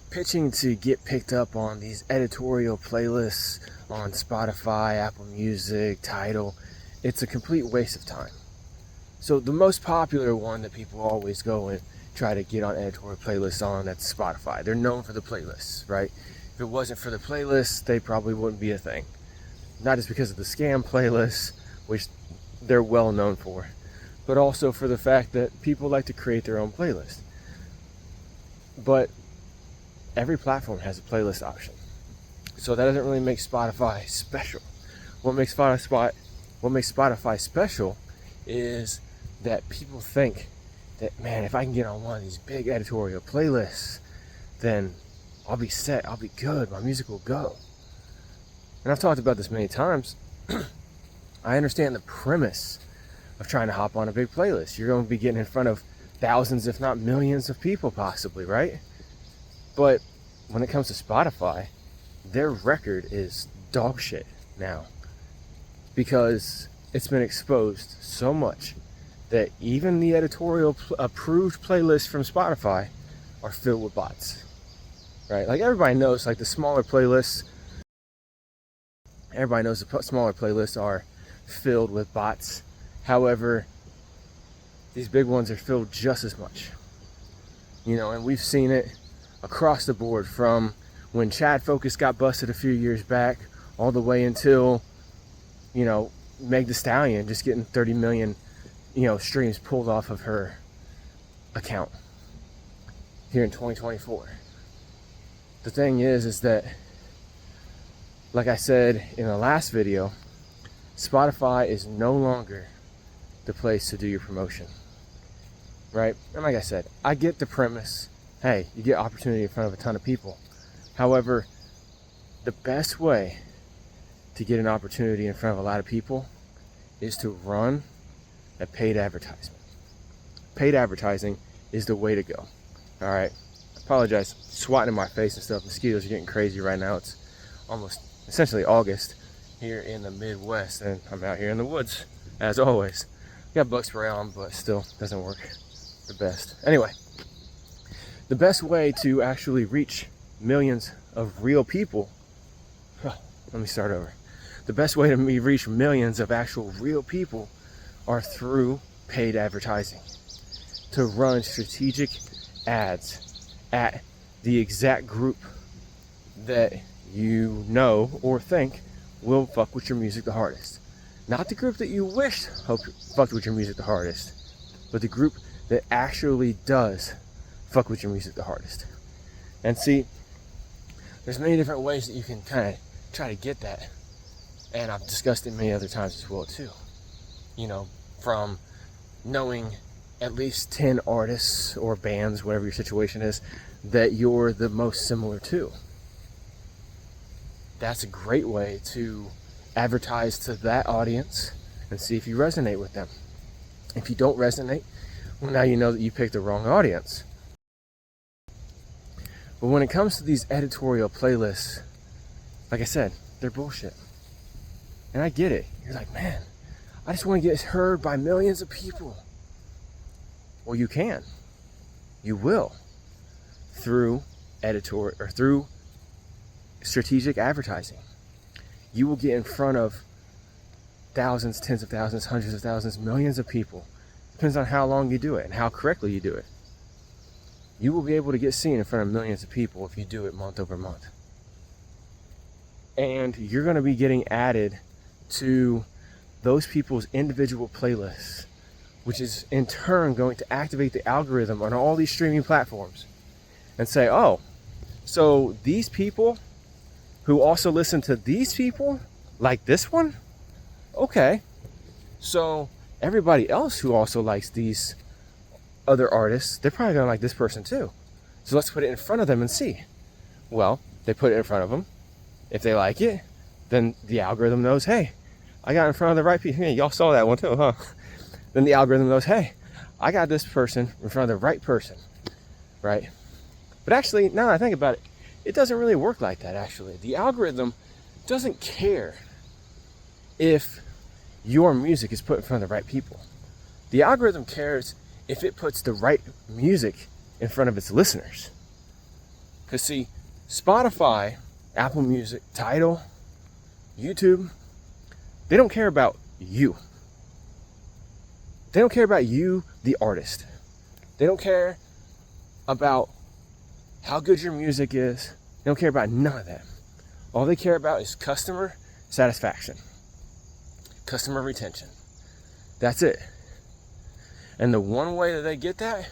pitching to get picked up on these editorial playlists on Spotify, Apple Music, Tidal, it's a complete waste of time. So the most popular one that people always go and try to get on editorial playlists on, that's Spotify. They're known for the playlists, right? If it wasn't for the playlists, they probably wouldn't be a thing. Not just because of the scam playlists, which they're well known for, but also for the fact that people like to create their own playlist. But every platform has a playlist option, so that doesn't really make Spotify special. What makes Spotify special is that people think that, man, if I can get on one of these big editorial playlists, then I'll be set, I'll be good, my music will go. And I've talked about this many times. I understand the premise of trying to hop on a big playlist. You're going to be getting in front of thousands, if not millions of people possibly, right? But when it comes to Spotify, their record is dog shit now, because it's been exposed so much that even the editorial approved playlists from Spotify are filled with bots, right? Like everybody knows, like the smaller playlists, are filled with bots. However, these big ones are filled just as much, and we've seen it across the board, from when Chad Focus got busted a few years back all the way until, Meg Thee Stallion just getting 30 million, streams pulled off of her account here in 2024. The thing is that, like I said in the last video, Spotify is no longer the place to do your promotion, right? And like I said, I get the premise. Hey, you get opportunity in front of a ton of people. However, the best way to get an opportunity in front of a lot of people is to run a paid advertisement. Paid advertising is the way to go. All right. I apologize. Swatting in my face and stuff. Mosquitoes are getting crazy right now. It's almost essentially August here in the Midwest, and I'm out here in the woods as always. Got bug spray on, but still doesn't work the best. Anyway, the best way to actually reach millions of real people, let me start over. The best way to reach millions of actual real people are through paid advertising. To run strategic ads at the exact group that you know or think will fuck with your music the hardest. Not the group that you wish fucked with your music the hardest, but the group that actually does fuck with your music the hardest. And see, there's many different ways that you can kind of try to get that, and I've discussed it many other times as well too. From knowing at least 10 artists or bands, whatever your situation is, that you're the most similar to. That's a great way to advertise to that audience and see if you resonate with them. If you don't resonate, well, now you know that you picked the wrong audience. But when it comes to these editorial playlists, like I said, they're bullshit. And I get it. You're like, man, I just want to get heard by millions of people. Well, you can. You will. Through through strategic advertising. You will get in front of thousands, tens of thousands, hundreds of thousands, millions of people. Depends on how long you do it and how correctly you do it. You will be able to get seen in front of millions of people if you do it month over month. And you're going to be getting added to those people's individual playlists, which is in turn going to activate the algorithm on all these streaming platforms and say, oh, so these people who also listen to these people like this one? Okay. So everybody else who also likes these other artists, they're probably going to like this person too. So let's put it in front of them and see. Well, they put it in front of them. If they like it, then the algorithm knows, hey, I got in front of the right people. Hey, y'all saw that one too, huh? Then the algorithm knows, hey, I got this person in front of the right person, right? But actually, now that I think about it, it doesn't really work like that, actually. The algorithm doesn't care if your music is put in front of the right people. The algorithm cares if it puts the right music in front of its listeners. Because see, Spotify, Apple Music, Tidal, YouTube, they don't care about you. They don't care about you, the artist. They don't care about how good your music is. They don't care about none of that. All they care about is customer satisfaction, customer retention. That's it. And the one way that they get that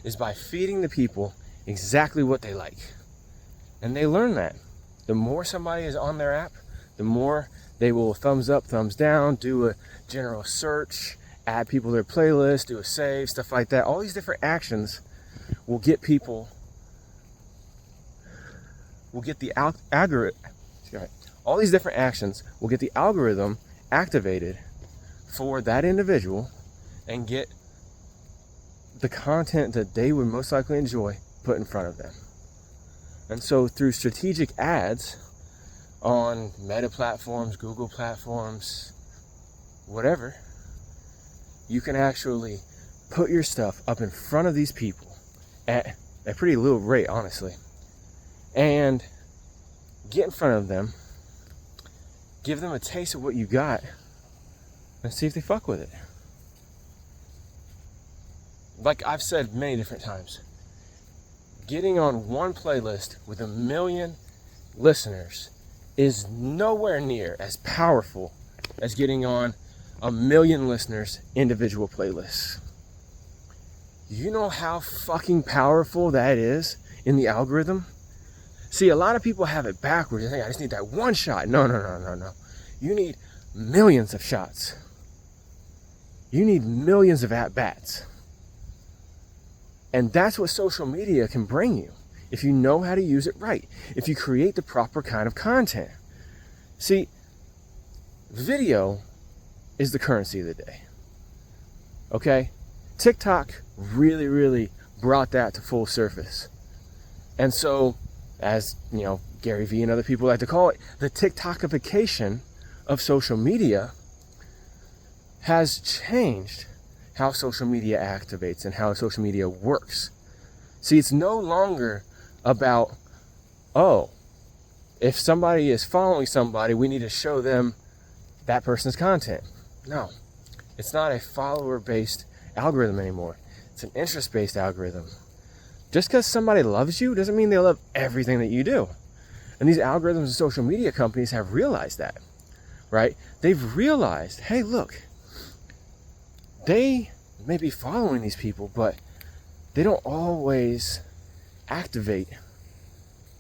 is by feeding the people exactly what they like. And they learn that. The more somebody is on their app, the more they will thumbs up, thumbs down, do a general search, add people to their playlist, do a save, stuff like that. All these different actions will get people, will get the algorithm, all these different actions will get the algorithm activated for that individual and get the content that they would most likely enjoy put in front of them. And so through strategic ads on Meta platforms, Google platforms, whatever, you can actually put your stuff up in front of these people at a pretty little rate, honestly, and get in front of them, give them a taste of what you got, and see if they fuck with it. Like I've said many different times, getting on one playlist with 1 million listeners is nowhere near as powerful as getting on 1 million listeners individual playlists. You know how fucking powerful that is in the algorithm? See, a lot of people have it backwards. They think, I just need that one shot. No. You need millions of shots. You need millions of at-bats. And that's what social media can bring you if you know how to use it right, if you create the proper kind of content. See, video is the currency of the day. Okay? TikTok really brought that to full surface. And so, as you know, Gary Vee and other people like to call it, the TikTokification of social media has changed how social media activates and how social media works. See, it's no longer about, oh, if somebody is following somebody, we need to show them that person's content. No, it's not a follower-based algorithm anymore. It's an interest-based algorithm. Just because somebody loves you doesn't mean they love everything that you do. And these algorithms and social media companies have realized that, right? They've realized, hey, look, they may be following these people, but they don't always activate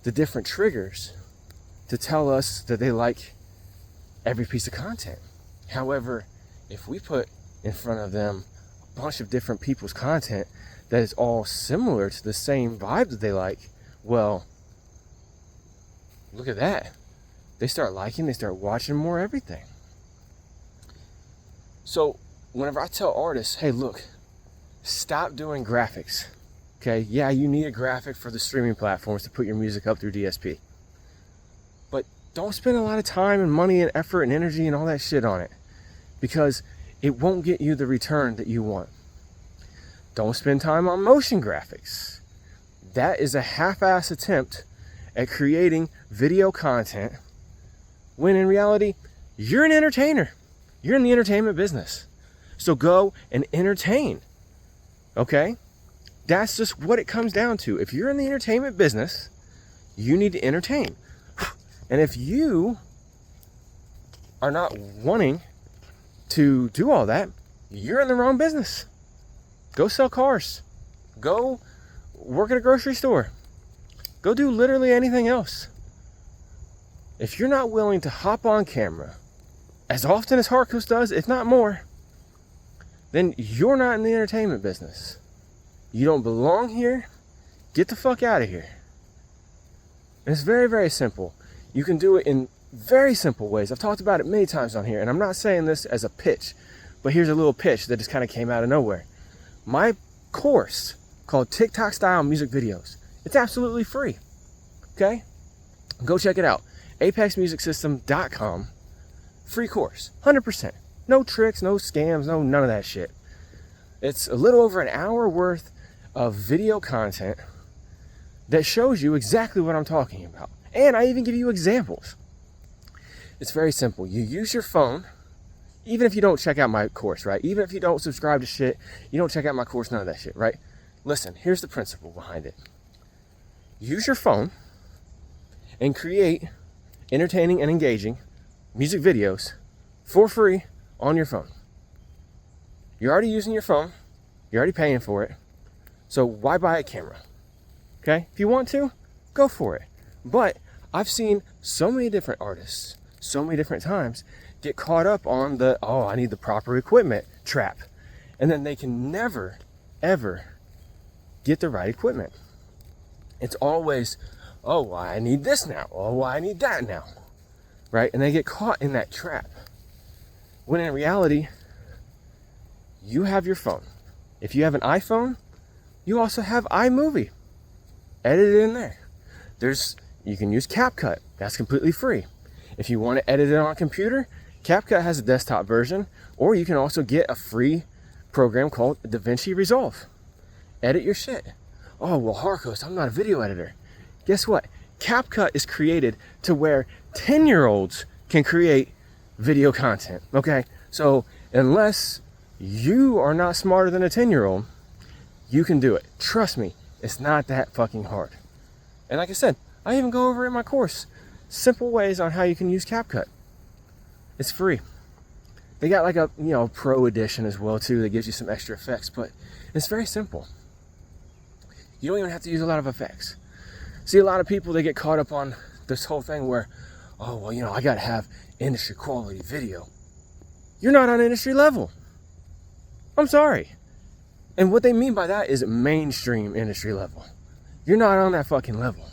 the different triggers to tell us that they like every piece of content. However, if we put in front of them a bunch of different people's content that is all similar to the same vibe that they like, well, look at that. They start liking, they start watching more everything. So whenever I tell artists, hey, look, stop doing graphics. Okay, yeah, you need a graphic for the streaming platforms to put your music up through DSP. But don't spend a lot of time and money and effort and energy and all that shit on it, because it won't get you the return that you want. Don't spend time on motion graphics. That is a half-ass attempt at creating video content when in reality, you're an entertainer. You're in the entertainment business. So go and entertain. Okay? That's just what it comes down to. If you're in the entertainment business, you need to entertain. And if you are not wanting to do all that, you're in the wrong business. Go sell cars. Go work at a grocery store. Go do literally anything else. If you're not willing to hop on camera as often as Harkus does, if not more, then you're not in the entertainment business. You don't belong here. Get the fuck out of here. And it's very, very simple. You can do it in very simple ways. I've talked about it many times on here, and I'm not saying this as a pitch, but here's a little pitch that just kind of came out of nowhere. My course called TikTok Style Music Videos. It's absolutely free. Okay? Go check it out. ApexMusicSystem.com. Free course. 100%. No tricks, no scams, no none of that shit. It's a little over an hour worth of video content that shows you exactly what I'm talking about. And I even give you examples. It's very simple. You use your phone, even if you don't check out my course, right? Even if you don't subscribe to shit, you don't check out my course, none of that shit, right? Listen, here's the principle behind it. Use your phone and create entertaining and engaging music videos for free on your phone. You're already using your phone. You're already paying for it. So why buy a camera? Okay? If you want to, go for it. But I've seen so many different artists, so many different times, get caught up on the, oh, I need the proper equipment trap. And then they can never, ever get the right equipment. It's always, oh, well, I need this now. Oh, well, I need that now. Right? And they get caught in that trap. When in reality, you have your phone. If you have an iPhone, you also have iMovie. Edit it in there. You can use CapCut. That's completely free. If you want to edit it on a computer, CapCut has a desktop version, or you can also get a free program called DaVinci Resolve. Edit your shit. Oh, well, Harcoast, I'm not a video editor. Guess what? CapCut is created to where 10-year-olds can create video content, okay? So unless you are not smarter than a 10-year-old, you can do it. Trust me, it's not that fucking hard. And like I said, I even go over in my course simple ways on how you can use CapCut. It's free. They got like a pro edition as well too that gives you some extra effects, but it's very simple. You don't even have to use a lot of effects. See, a lot of people, they get caught up on this whole thing where, oh, well, I gotta have industry quality video. You're not on industry level. I'm sorry. And what they mean by that is mainstream industry level. You're not on that fucking level.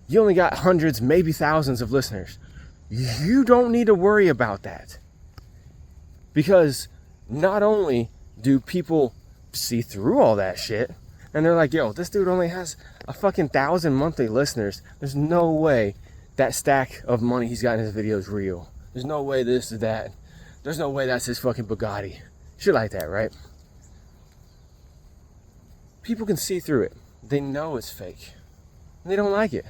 You only got hundreds, maybe thousands of listeners. You don't need to worry about that. Because not only do people see through all that shit, and they're like, yo, this dude only has a fucking 1,000 monthly listeners. There's no way that stack of money he's got in his video is real. There's no way this is that. There's no way that's his fucking Bugatti. Shit like that, right? People can see through it. They know it's fake. And they don't like it.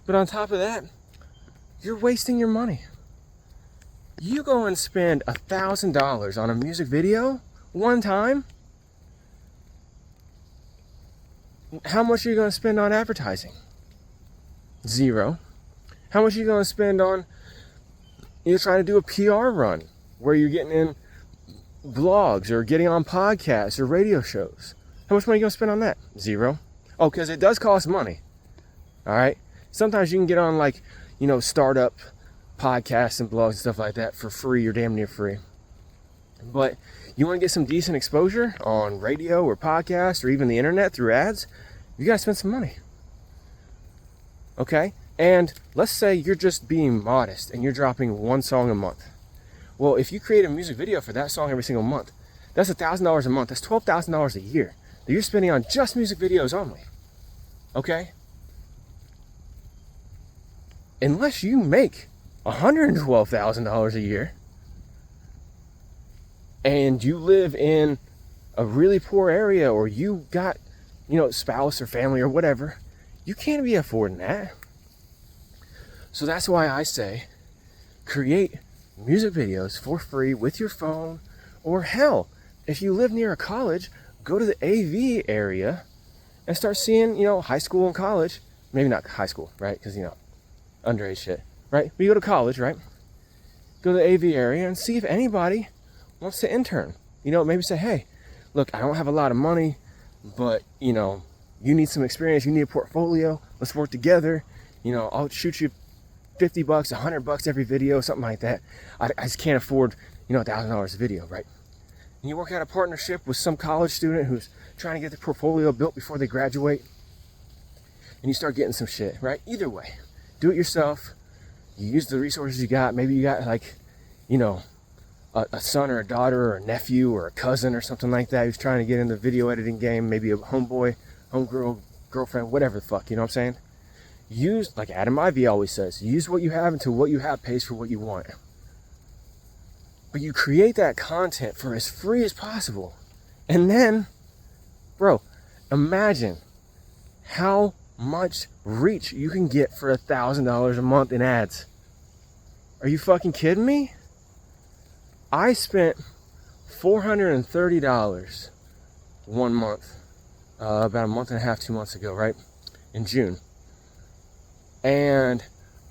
But on top of that, you're wasting your money. You go and spend $1,000 on a music video one time. How much are you going to spend on advertising? Zero. How much are you going to spend on trying to do a PR run where you're getting in blogs or getting on podcasts or radio shows? How much money are you going to spend on that? Zero. Oh, because it does cost money. All right. Sometimes you can get on startup podcasts and blogs and stuff like that for free or damn near free. But you want to get some decent exposure on radio or podcast or even the internet through ads, you got to spend some money. Okay? And let's say you're just being modest and you're dropping one song a month. Well, if you create a music video for that song every single month, that's $1,000 a month. That's $12,000 a year that you're spending on just music videos only. Okay? Unless you make $112,000 a year and you live in a really poor area, or you got, spouse or family or whatever, you can't be affording that. So that's why I say create music videos for free with your phone, or hell, if you live near a college, go to the AV area and start seeing, high school and college, maybe not high school, right? Because, underage shit, right? But you go to college, right? Go to the AV area and see if anybody wants to intern. Maybe say, hey, look, I don't have a lot of money, but, you need some experience. You need a portfolio. Let's work together. I'll shoot you $50, $100 every video, something like that. I just can't afford, $1,000 a video, right? And you work out a partnership with some college student who's trying to get the portfolio built before they graduate. And you start getting some shit, right? Either way, do it yourself. You use the resources you got. Maybe you got a son or a daughter or a nephew or a cousin or something like that who's trying to get in the video editing game. Maybe a homeboy, homegirl, girlfriend, whatever the fuck, you know what I'm saying? Use, like Adam Ivey always says, use what you have until what you have pays for what you want. But you create that content for as free as possible. And then, bro, imagine how much reach you can get for $1,000 a month in ads. Are you fucking kidding me? I spent $430 one month, about a month and a half, 2 months ago, right? In June. And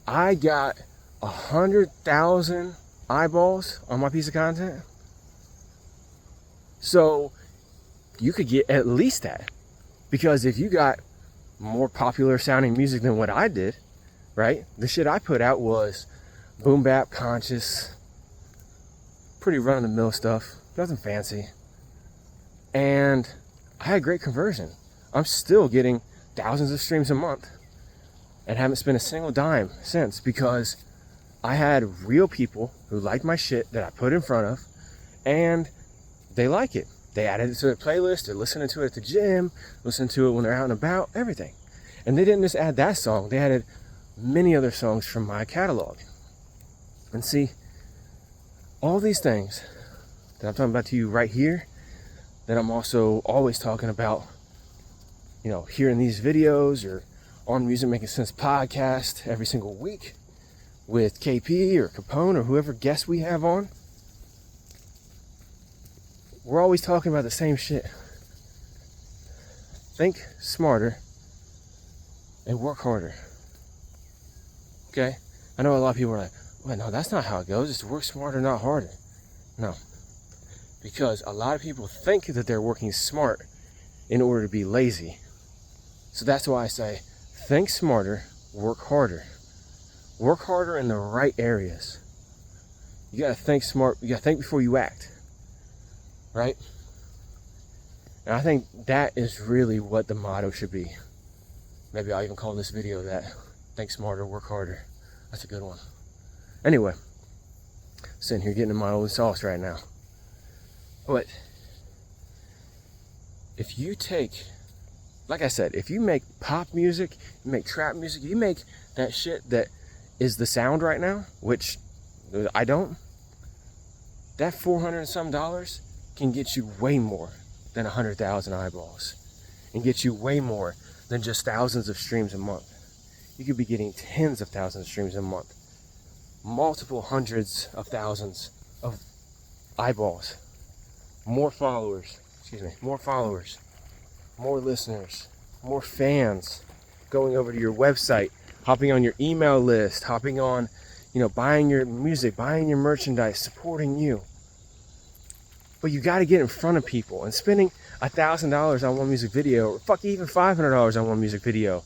I got 100,000 eyeballs on my piece of content. So you could get at least that. Because if you got more popular sounding music than what I did, right? The shit I put out was boom bap, conscious, pretty run-of-the-mill stuff, nothing fancy. And I had great conversion. I'm still getting thousands of streams a month and haven't spent a single dime since, because I had real people who liked my shit that I put in front of, and they like it. They added it to their playlist, they're listening to it at the gym, listening to it when they're out and about, everything. And they didn't just add that song, they added many other songs from my catalog. And see, all these things that I'm talking about to you right here, that I'm also always talking about, you know, here in these videos or on Music Making Sense podcast every single week with KP or Capone or whoever guests we have on, we're always talking about the same shit. Think smarter and work harder. Okay? I know a lot of people are like, well, no, that's not how it goes. It's work smarter, not harder. No. Because a lot of people think that they're working smart in order to be lazy. So that's why I say, think smarter, work harder. Work harder in the right areas. You gotta think smart, you gotta think before you act. Right? And I think that is really what the motto should be. Maybe I'll even call this video that. Think smarter, work harder. That's a good one. Anyway, sitting here getting in my own sauce right now. But if you take, like I said, if you make pop music, you make trap music, you make that shit that is the sound right now, which I don't, that $400 and some can get you way more than 100,000 eyeballs and get you way more than just thousands of streams a month. You could be getting tens of thousands of streams a month, multiple hundreds of thousands of eyeballs, more followers, more listeners, more fans going over to your website, hopping on your email list, hopping on, buying your music, buying your merchandise, supporting you. But you got to get in front of people, and spending $1,000 on one music video, or fuck even $500 on one music video,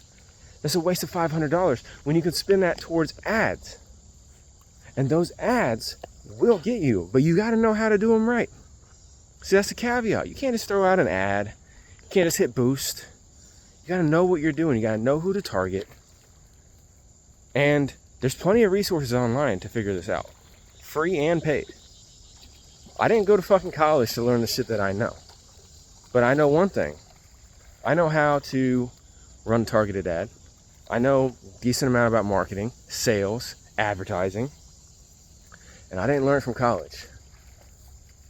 that's a waste of $500 when you can spend that towards ads. And those ads will get you, but you got to know how to do them right. See, that's the caveat. You can't just throw out an ad. You can't just hit boost. You got to know what you're doing. You got to know who to target. And there's plenty of resources online to figure this out, free and paid. I didn't go to fucking college to learn the shit that I know. But I know one thing. I know how to run a targeted ad. I know a decent amount about marketing, sales, advertising. And I didn't learn it from college.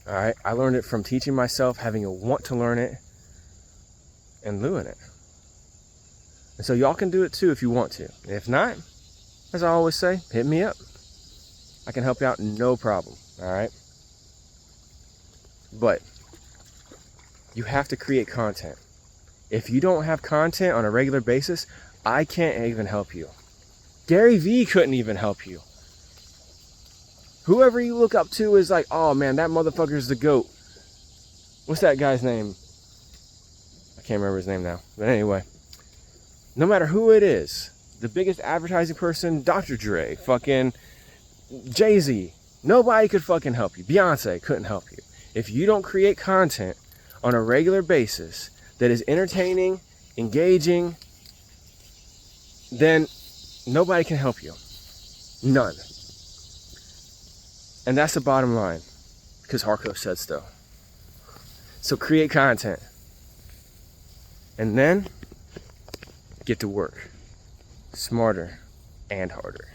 All right? I learned it from teaching myself, having a want to learn it, and doing it. And so y'all can do it too if you want to. And if not, as I always say, hit me up. I can help you out, no problem. All right? But you have to create content. If you don't have content on a regular basis, I can't even help you. Gary Vee couldn't even help you. Whoever you look up to is like, oh man, that motherfucker's the GOAT. What's that guy's name? I can't remember his name now. But anyway, no matter who it is, the biggest advertising person, Dr. Dre, fucking Jay-Z, nobody could fucking help you. Beyonce couldn't help you. If you don't create content on a regular basis that is entertaining, engaging, then nobody can help you. None. And that's the bottom line, because Harco said so. So create content. And then get to work. Smarter and harder.